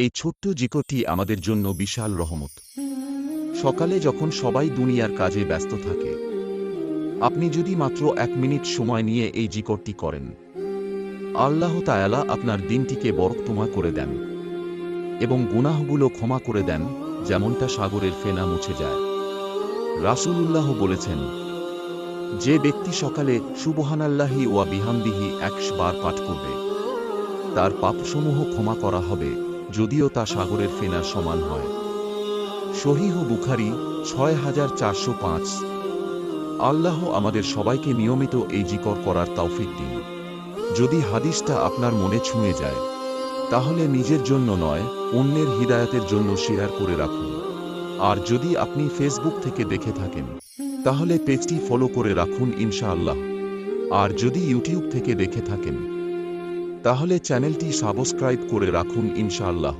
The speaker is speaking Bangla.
এই ছোট্ট জিকরটি আমাদের জন্য বিশাল রহমত। সকালে যখন সবাই দুনিয়ার কাজে ব্যস্ত থাকে, আপনি যদি মাত্র 1 মিনিট সময় নিয়ে এই জিকরটি করেন, আল্লাহ তাআলা আপনার দিনটিকে বরকতময় করে দেন এবং গুনাহগুলো ক্ষমা করে দেন, যেমনটা সাগরের ফেনা মুছে যায়। রাসূলুল্লাহ বলেছেন, যে ব্যক্তি সকালে সুবহানাল্লাহি ওয়া বিহামদিহি 100 বার পাঠ করবে, তার পাপসমূহ ক্ষমা করা হবে, যদিও তা সাগরের ফেনার সমান হয়। সহিহ বুখারী 6405। আল্লাহ আমাদের সবাইকে নিয়মিত এই জিকর করার তৌফিক দিন। যদি হাদিসটা আপনার মনে ছুঁয়ে যায়, তাহলে নিজের জন্য নয়, অন্যের হিদায়াতের জন্য শেয়ার করে রাখুন। আর যদি আপনি ফেসবুক থেকে দেখে থাকেন, তাহলে পেজটি ফলো করে রাখুন ইনশাআল্লাহ। আর যদি ইউটিউব থেকে দেখে থাকেন, তাহলে চ্যানেলটি সাবস্ক্রাইব করে রাখুন ইনশাআল্লাহ।